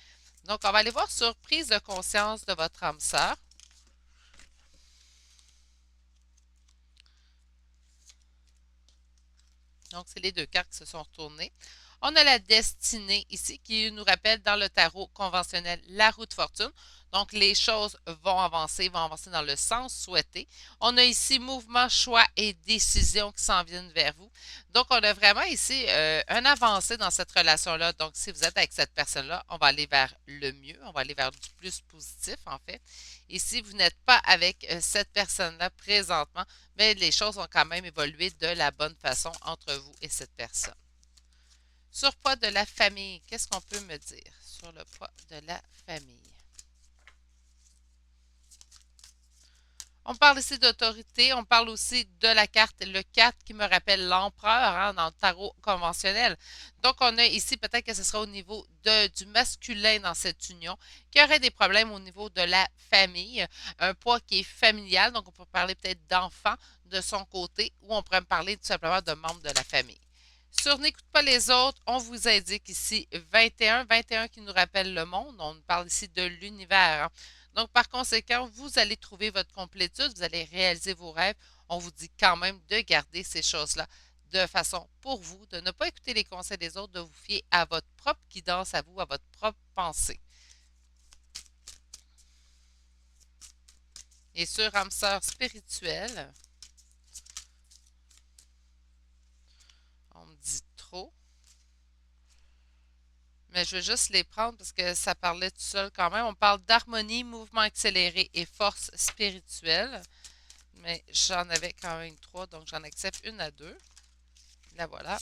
Donc, on va aller voir sur prise de conscience de votre âme sœur. Donc, c'est les deux cartes qui se sont retournées. On a la destinée ici qui nous rappelle dans le tarot conventionnel la roue de fortune. Donc, les choses vont avancer dans le sens souhaité. On a ici mouvement, choix et décision qui s'en viennent vers vous. Donc, on a vraiment ici un avancé dans cette relation-là. Donc, si vous êtes avec cette personne-là, on va aller vers le mieux, on va aller vers du plus positif, en fait. Et si vous n'êtes pas avec cette personne-là présentement, mais les choses ont quand même évolué de la bonne façon entre vous et cette personne. Surpoids de la famille, qu'est-ce qu'on peut me dire sur le poids de la famille? On parle ici d'autorité, on parle aussi de la carte le 4 qui me rappelle l'empereur hein, dans le tarot conventionnel. Donc, on a ici peut-être que ce sera au niveau du masculin dans cette union, qui aurait des problèmes au niveau de la famille, un poids qui est familial, donc on peut parler peut-être d'enfant de son côté, ou on pourrait me parler tout simplement de membres de la famille. Sur N'écoute pas les autres, on vous indique ici 21, 21 qui nous rappelle le monde. On parle ici de l'univers. Hein. Donc, par conséquent, vous allez trouver votre complétude, vous allez réaliser vos rêves. On vous dit quand même de garder ces choses-là de façon pour vous, de ne pas écouter les conseils des autres, de vous fier à votre propre guidance, à vous, à votre propre pensée. Et sur âme sœur spirituelle, on me dit trop. Mais je veux juste les prendre parce que ça parlait tout seul quand même. On parle d'harmonie, mouvement accéléré et force spirituelle. Mais j'en avais quand même trois, donc j'en accepte une à deux. La voilà.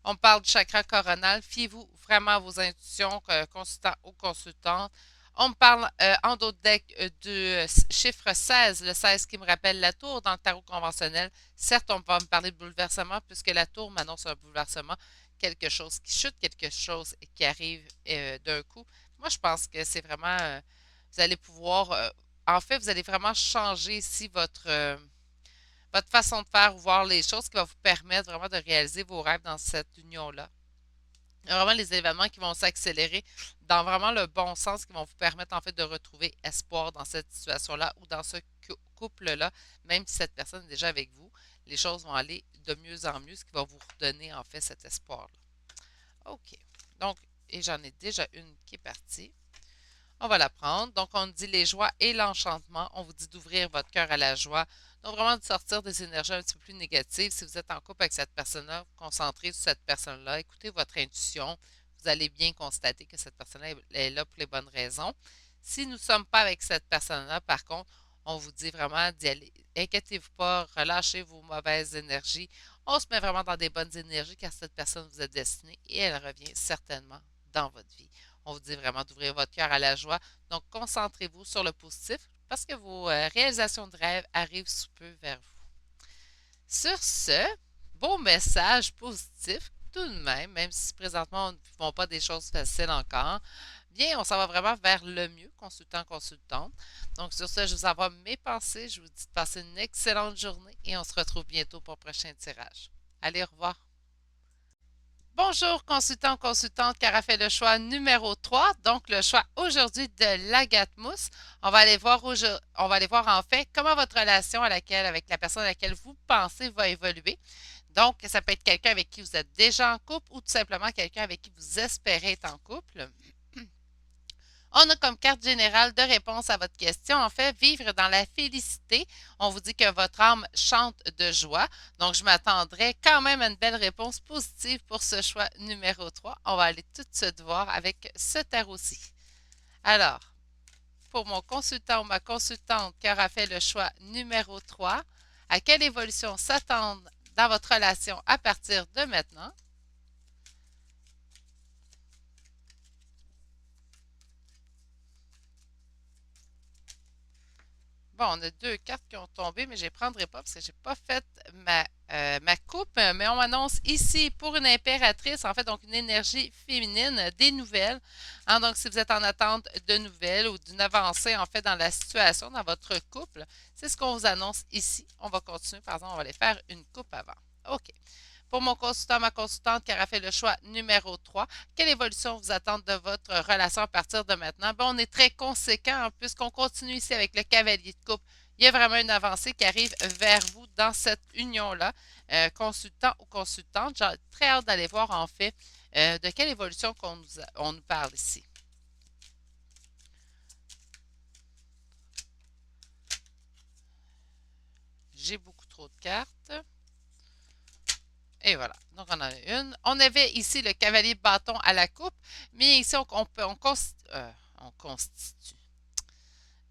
On parle du chakra coronal. Fiez-vous vraiment à vos intuitions, consultant ou consultante. On me parle en d'autres decks du chiffre 16, le 16 qui me rappelle la tour dans le tarot conventionnel. Certes, on va me parler de bouleversement puisque la tour m'annonce un bouleversement, quelque chose qui chute, quelque chose qui arrive d'un coup. Moi, je pense que c'est vraiment, vous allez pouvoir, en fait, vous allez vraiment changer ici votre façon de faire ou voir les choses qui va vous permettre vraiment de réaliser vos rêves dans cette union-là. Il y a vraiment les événements qui vont s'accélérer dans vraiment le bon sens, qui vont vous permettre en fait de retrouver espoir dans cette situation-là ou dans ce couple-là, même si cette personne est déjà avec vous, les choses vont aller de mieux en mieux, ce qui va vous redonner en fait cet espoir-là. OK. Donc, et j'en ai déjà une qui est partie. On va la prendre. Donc, on dit les joies et l'enchantement. On vous dit d'ouvrir votre cœur à la joie. Donc, vraiment de sortir des énergies un petit peu plus négatives. Si vous êtes en couple avec cette personne-là, vous concentrez sur cette personne-là. Écoutez votre intuition. Vous allez bien constater que cette personne-là est là pour les bonnes raisons. Si nous ne sommes pas avec cette personne-là, par contre, on vous dit vraiment d'y aller. Inquiétez-vous pas, relâchez vos mauvaises énergies. On se met vraiment dans des bonnes énergies car cette personne vous est destinée et elle revient certainement dans votre vie. On vous dit vraiment d'ouvrir votre cœur à la joie. Donc, concentrez-vous sur le positif parce que vos réalisations de rêve arrivent sous peu vers vous. Sur ce, beau message positif tout de même, même si présentement on ne vivons pas des choses faciles encore, bien, on s'en va vraiment vers le mieux, consultant, consultante. Donc, sur ce, je vous envoie mes pensées. Je vous dis de passer une excellente journée et on se retrouve bientôt pour le prochain tirage. Allez, au revoir. Bonjour, consultant, consultante, qui a fait le choix numéro 3. Donc, le choix aujourd'hui de l'Agathe-Mousse. On va aller voir en fait comment votre relation avec la personne à laquelle vous pensez va évoluer. Donc, ça peut être quelqu'un avec qui vous êtes déjà en couple ou tout simplement quelqu'un avec qui vous espérez être en couple. On a comme carte générale de réponse à votre question, en fait, vivre dans la félicité. On vous dit que votre âme chante de joie. Donc, je m'attendrai quand même à une belle réponse positive pour ce choix numéro 3. On va aller tout de suite voir avec ce tarot-ci. Alors, pour mon consultant ou ma consultante qui aura fait le choix numéro 3, à quelle évolution s'attendre dans votre relation à partir de maintenant? Bon, on a deux cartes qui ont tombé, mais je ne les prendrai pas parce que je n'ai pas fait ma coupe. Mais on m'annonce ici pour une impératrice, en fait, donc une énergie féminine, des nouvelles. Hein, donc, si vous êtes en attente de nouvelles ou d'une avancée, en fait, dans la situation, dans votre couple, c'est ce qu'on vous annonce ici. On va continuer, par exemple, on va aller faire une coupe avant. OK. Pour mon consultant, ma consultante qui aura fait le choix numéro 3, quelle évolution vous attend de votre relation à partir de maintenant? Bon, on est très conséquent puisqu'on continue ici avec le cavalier de coupe. Il y a vraiment une avancée qui arrive vers vous dans cette union-là, consultant ou consultante. J'ai très hâte d'aller voir en fait de quelle évolution on nous parle ici. J'ai beaucoup trop de cartes. Et voilà. Donc, on en a une. On avait ici le cavalier de bâton à la coupe, mais ici, on constitue.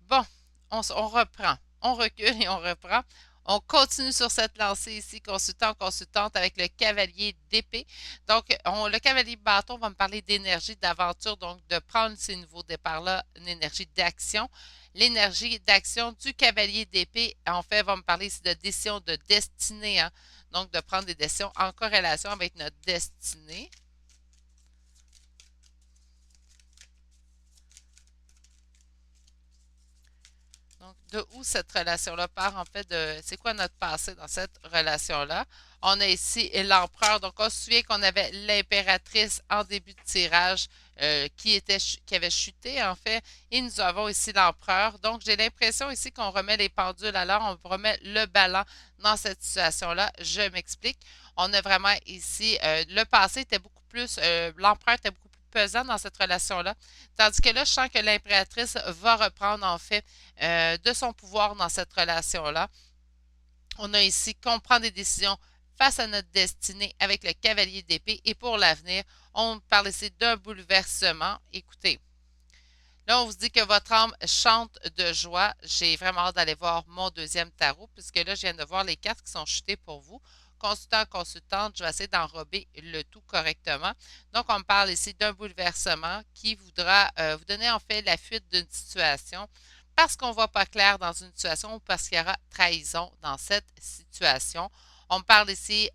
Bon, on reprend. On recule et on reprend. On continue sur cette lancée ici, consultant, consultante, avec le cavalier d'épée. Donc, le cavalier de bâton va me parler d'énergie, d'aventure, donc de prendre ces nouveaux départs-là, une énergie d'action. L'énergie d'action du cavalier d'épée, en fait, va me parler ici de décision, de destinée, hein. Donc, de prendre des décisions en corrélation avec notre destinée. Donc, de où cette relation-là part, en fait, c'est quoi notre passé dans cette relation-là? On a ici l'empereur. Donc, on se souvient qu'on avait l'impératrice en début de tirage qui avait chuté, en fait. Et nous avons ici l'empereur. Donc, j'ai l'impression ici qu'on remet les pendules à l'heure, on remet le ballon dans cette situation-là. Je m'explique. On a vraiment ici, le passé était beaucoup plus, l'empereur était beaucoup plus pesant dans cette relation-là. Tandis que là, je sens que l'impératrice va reprendre, en fait, de son pouvoir dans cette relation-là. On a ici qu'on prend des décisions face à notre destinée avec le cavalier d'épée et pour l'avenir, on parle ici d'un bouleversement. Écoutez, là, on vous dit que votre âme chante de joie. J'ai vraiment hâte d'aller voir mon deuxième tarot, puisque là, je viens de voir les cartes qui sont chutées pour vous. Consultant, consultante, je vais essayer d'enrober le tout correctement. Donc, on me parle ici d'un bouleversement qui voudra vous donner en fait la fuite d'une situation parce qu'on ne voit pas clair dans une situation ou parce qu'il y aura trahison dans cette situation. On me parle ici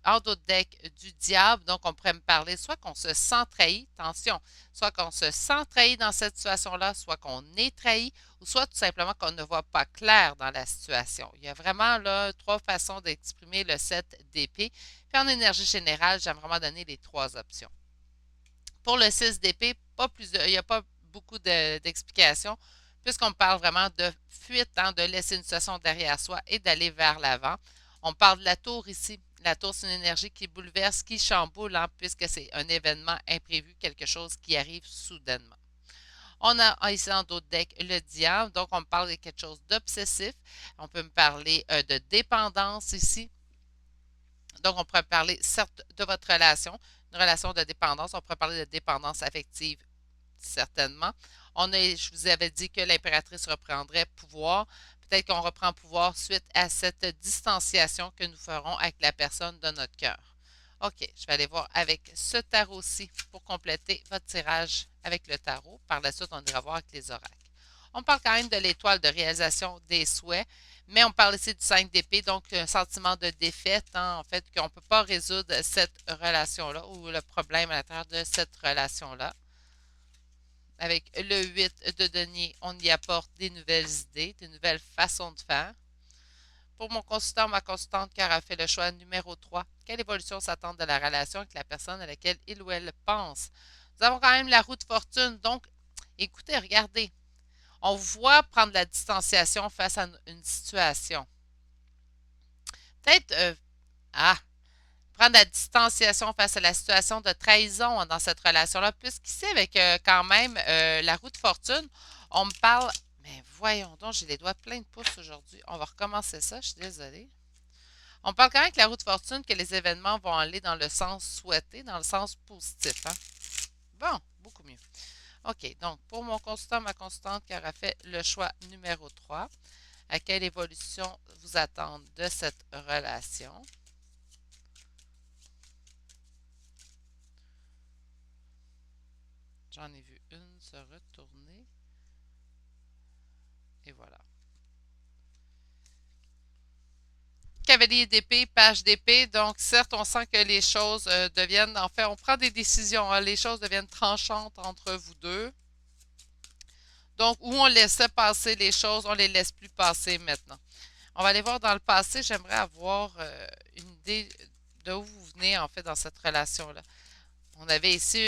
en d'autres deck du diable, donc on pourrait me parler soit qu'on se sent trahi, attention, soit qu'on se sent trahi dans cette situation-là, soit qu'on est trahi, ou soit tout simplement qu'on ne voit pas clair dans la situation. Il y a vraiment là trois façons d'exprimer le 7 d'épée. Puis en énergie générale, j'aime vraiment donner les trois options. Pour le 6 d'épée, il n'y a pas beaucoup d'explications, puisqu'on parle vraiment de fuite, hein, de laisser une situation derrière soi et d'aller vers l'avant. On parle de la tour ici. La tour, c'est une énergie qui bouleverse, qui chamboule, hein, puisque c'est un événement imprévu, quelque chose qui arrive soudainement. On a ici dans d'autres decks le diable, donc on me parle de quelque chose d'obsessif. On peut me parler de dépendance ici. Donc, on pourrait parler certes de votre relation, une relation de dépendance. On pourrait parler de dépendance affective, certainement. Je vous avais dit que l'impératrice reprendrait pouvoir. Peut-être qu'on reprend pouvoir suite à cette distanciation que nous ferons avec la personne de notre cœur. OK, je vais aller voir avec ce tarot-ci pour compléter votre tirage avec le tarot. Par la suite, on ira voir avec les oracles. On parle quand même de l'étoile de réalisation des souhaits, mais on parle ici du 5 d'épée, donc un sentiment de défaite, hein, en fait, qu'on ne peut pas résoudre cette relation-là ou le problème à l'intérieur de cette relation-là. Avec le 8 de denier, on y apporte des nouvelles idées, des nouvelles façons de faire. Pour mon consultant, ma consultante, car a fait le choix numéro 3, quelle évolution s'attend de la relation avec la personne à laquelle il ou elle pense? Nous avons quand même la roue de fortune, donc écoutez, regardez, on voit prendre la distanciation face à une situation. Peut-être, ah, prendre la distanciation face à la situation de trahison dans cette relation-là, puisqu'ici, avec quand même la roue de fortune, on me parle, mais voyons donc, j'ai les doigts pleins de pouces aujourd'hui. On va recommencer ça, je suis désolée. On parle quand même avec la roue de fortune que les événements vont aller dans le sens souhaité, dans le sens positif. Hein? Bon, beaucoup mieux. OK, donc pour mon consultant, ma consultante qui aura fait le choix numéro 3, à quelle évolution vous attendre de cette relation? J'en ai vu une se retourner et voilà. Cavalier d'épée, page d'épée. Donc, certes, on sent que les choses deviennent, en fait, on prend des décisions. Hein, les choses deviennent tranchantes entre vous deux. Donc, où on laissait passer les choses, on les laisse plus passer maintenant. On va aller voir dans le passé. J'aimerais avoir une idée de où vous venez, en fait, dans cette relation-là. On avait ici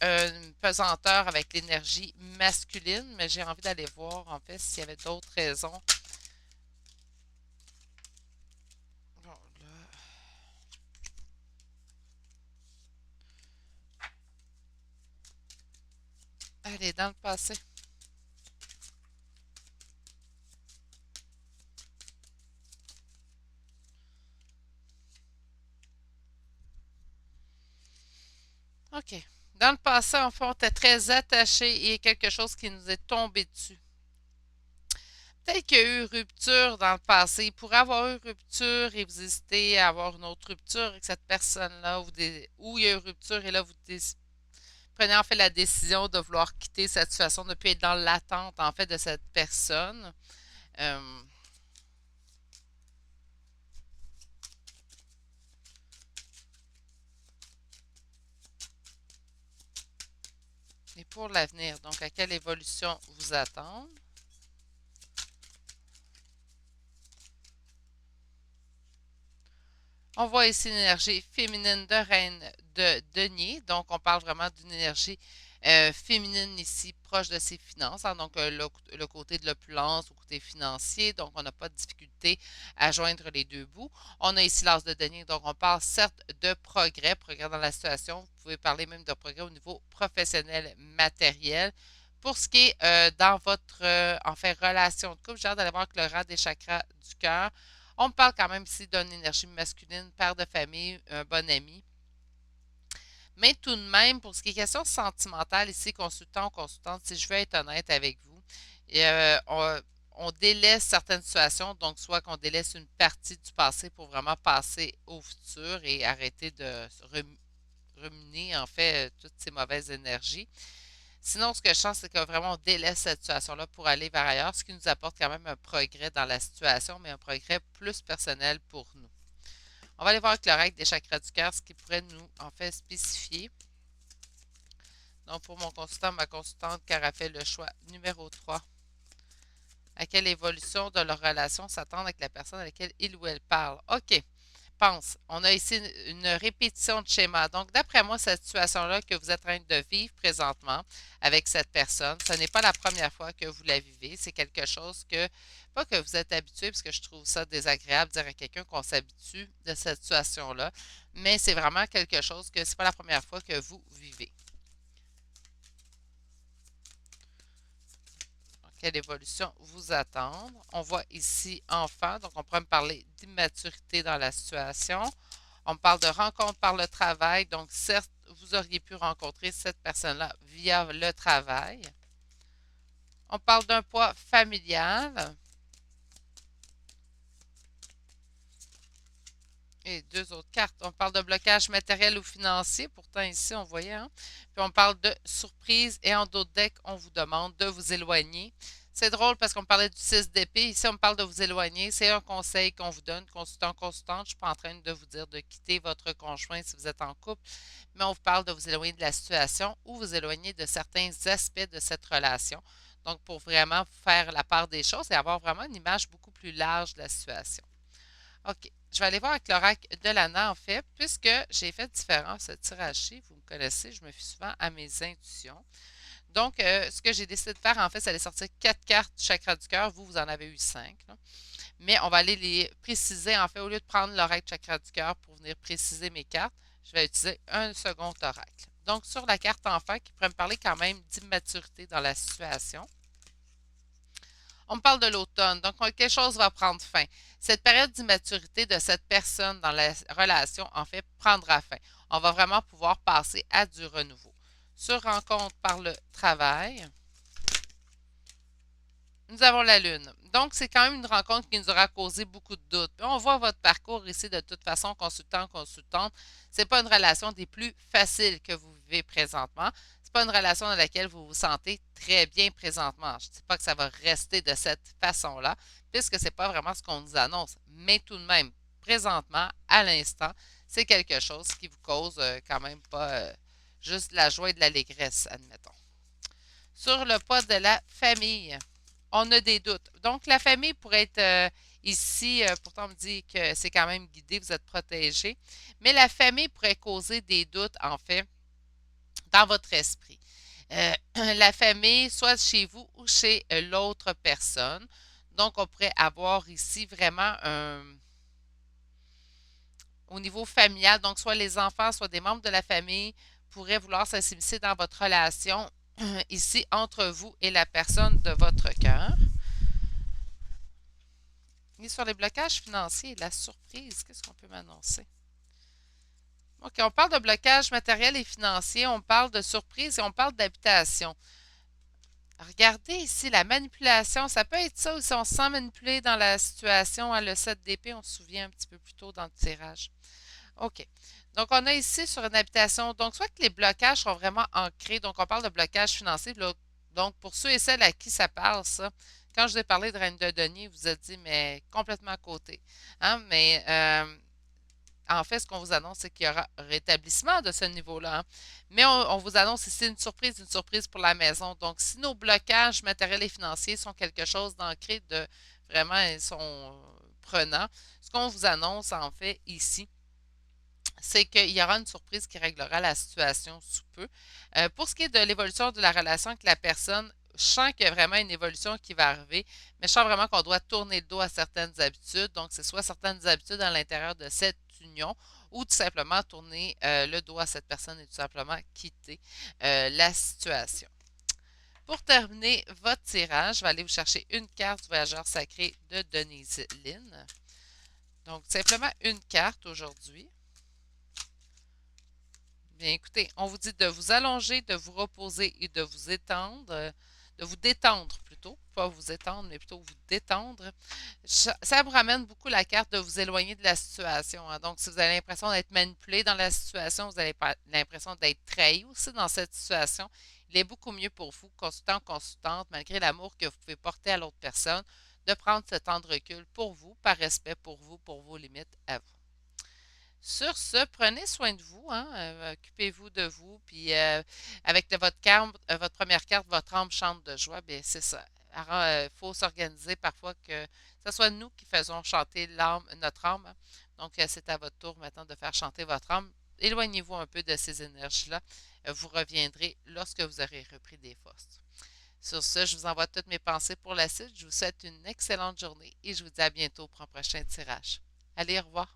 une pesanteur avec l'énergie masculine, mais j'ai envie d'aller voir, en fait, s'il y avait d'autres raisons. Bon, là, allez, dans le passé. OK. Dans le passé, en fait, on était très attachés et il y a quelque chose qui nous est tombé dessus. Peut-être qu'il y a eu rupture dans le passé. Il pourrait avoir eu rupture et vous hésitez à avoir une autre rupture avec cette personne-là ou il y a eu rupture et là, prenez en fait la décision de vouloir quitter cette situation, de ne plus être dans l'attente en fait de cette personne. Euh, et pour l'avenir, donc à quelle évolution vous attendre? On voit ici une énergie féminine de reine de denier. Donc, on parle vraiment d'une énergie féminine ici, proche de ses finances. Hein, donc, le côté de l'opulence, le côté financier. Donc, on n'a pas de difficulté à joindre les deux bouts. On a ici l'as de denier. Donc, on parle certes de progrès dans la situation. Vous pouvez parler même de progrès au niveau professionnel, matériel. Pour ce qui est dans votre en fait relation de couple, j'ai hâte d'aller voir avec le rang des chakras du cœur. On me parle quand même ici d'une énergie masculine, père de famille, un bon ami. Mais tout de même, pour ce qui est question sentimentale, ici, consultant ou consultante, si je veux être honnête avec vous, et, on délaisse certaines situations, donc soit qu'on délaisse une partie du passé pour vraiment passer au futur et arrêter de ruminer en fait toutes ces mauvaises énergies. Sinon, ce que je sens, c'est que vraiment on délaisse cette situation-là pour aller vers ailleurs, ce qui nous apporte quand même un progrès dans la situation, mais un progrès plus personnel pour nous. On va aller voir avec le règle des chakras du cœur, ce qui pourrait nous en fait spécifier. Donc, pour mon consultant, ma consultante qui aura fait le choix numéro 3, à quelle évolution de leur relation s'attendre avec la personne à laquelle il ou elle parle? OK. Pense. On a ici une répétition de schéma. Donc, d'après moi, cette situation-là que vous êtes en train de vivre présentement avec cette personne, ce n'est pas la première fois que vous la vivez. C'est quelque chose que, pas que vous êtes habitué, parce que je trouve ça désagréable de dire à quelqu'un qu'on s'habitue de cette situation-là, mais c'est vraiment quelque chose que c'est pas la première fois que vous vivez. Donc, quelle évolution vous attendre? On voit ici enfant, donc on pourrait me parler d'immaturité dans la situation. On parle de rencontre par le travail. Donc, certes, vous auriez pu rencontrer cette personne-là via le travail. On parle d'un poids familial. Et deux autres cartes. On parle de blocage matériel ou financier. Pourtant, ici, on voyait. Hein? Puis on parle de surprise. Et en d'autres decks, on vous demande de vous éloigner. C'est drôle parce qu'on parlait du 6 d'épée. Ici, on me parle de vous éloigner. C'est un conseil qu'on vous donne, consultant, consultante. Je ne suis pas en train de vous dire de quitter votre conjoint si vous êtes en couple, mais on vous parle de vous éloigner de la situation ou vous éloigner de certains aspects de cette relation. Donc, pour vraiment faire la part des choses et avoir vraiment une image beaucoup plus large de la situation. OK. Je vais aller voir avec l'oracle de l'ANA, en fait, puisque j'ai fait différence tirage-ci. Vous me connaissez, je me fie souvent à mes intuitions. Donc, ce que j'ai décidé de faire, en fait, c'est aller sortir quatre cartes du chakra du cœur. Vous, vous en avez eu cinq, là. Mais on va aller les préciser. En fait, au lieu de prendre l'oracle chakra du cœur pour venir préciser mes cartes, je vais utiliser un second oracle. Donc, sur la carte enfant, qui pourrait me parler quand même d'immaturité dans la situation, on me parle de l'automne, donc quelque chose va prendre fin. Cette période d'immaturité de cette personne dans la relation, en fait, prendra fin. On va vraiment pouvoir passer à du renouveau. Sur rencontre par le travail, nous avons la Lune. Donc, c'est quand même une rencontre qui nous aura causé beaucoup de doutes. Puis on voit votre parcours ici de toute façon, consultant, consultante. Ce n'est pas une relation des plus faciles que vous vivez présentement. Ce n'est pas une relation dans laquelle vous vous sentez très bien présentement. Je ne dis pas que ça va rester de cette façon-là, puisque ce n'est pas vraiment ce qu'on nous annonce. Mais tout de même, présentement, à l'instant, c'est quelque chose qui vous cause quand même pas juste de la joie et de l'allégresse, admettons. Sur le pas de la famille, on a des doutes. Donc, la famille pourrait être ici, pourtant on me dit que c'est quand même guidé, vous êtes protégé, mais la famille pourrait causer des doutes, en fait, dans votre esprit. La famille, soit chez vous ou chez l'autre personne. Donc, on pourrait avoir ici vraiment au niveau familial, donc soit les enfants, soit des membres de la famille pourraient vouloir s'immiscer dans votre relation ici entre vous et la personne de votre cœur. Et sur les blocages financiers, la surprise, qu'est-ce qu'on peut m'annoncer? OK, on parle de blocage matériel et financier, on parle de surprise et on parle d'habitation. Regardez ici, la manipulation, ça peut être ça ou si on se sent manipulé dans la situation, hein, le 7 d'épée, on se souvient un petit peu plus tôt dans le tirage. OK. Donc, on a ici sur une habitation, donc soit que les blocages sont vraiment ancrés, donc on parle de blocage financier, donc pour ceux et celles à qui ça parle, ça, quand je vous ai parlé de Reine de Denier, vous vous êtes dit, mais complètement à côté. Hein? Mais en fait, ce qu'on vous annonce, c'est qu'il y aura rétablissement de ce niveau-là. Hein. Mais on vous annonce ici une surprise pour la maison. Donc, si nos blocages matériels et financiers sont quelque chose d'ancré, de vraiment, ils sont prenants, ce qu'on vous annonce en fait ici, c'est qu'il y aura une surprise qui réglera la situation sous peu. Pour ce qui est de l'évolution de la relation avec la personne, je sens qu'il y a vraiment une évolution qui va arriver, mais je sens vraiment qu'on doit tourner le dos à certaines habitudes. Donc, c'est soit certaines habitudes à l'intérieur de cette union ou tout simplement tourner le dos à cette personne et tout simplement quitter la situation. Pour terminer votre tirage, je vais aller vous chercher une carte du voyageur sacré de Denise Lynn. Donc, simplement une carte aujourd'hui. Bien, écoutez, on vous dit de vous allonger, de vous reposer et de vous étendre, de vous détendre plutôt, pas vous étendre, mais plutôt vous détendre. Ça vous ramène beaucoup la carte de vous éloigner de la situation. Hein. Donc, si vous avez l'impression d'être manipulé dans la situation, vous avez l'impression d'être trahi aussi dans cette situation, il est beaucoup mieux pour vous, consultant, consultante, malgré l'amour que vous pouvez porter à l'autre personne, de prendre ce temps de recul pour vous, par respect pour vous, pour vos limites à vous. Sur ce, prenez soin de vous, hein, occupez-vous de vous, puis avec votre première carte, votre âme chante de joie, bien c'est ça. Il faut s'organiser parfois que ce soit nous qui faisons chanter notre âme. Hein. Donc, c'est à votre tour maintenant de faire chanter votre âme. Éloignez-vous un peu de ces énergies-là. Vous reviendrez lorsque vous aurez repris des forces. Sur ce, je vous envoie toutes mes pensées pour la suite. Je vous souhaite une excellente journée et je vous dis à bientôt pour un prochain tirage. Allez, au revoir.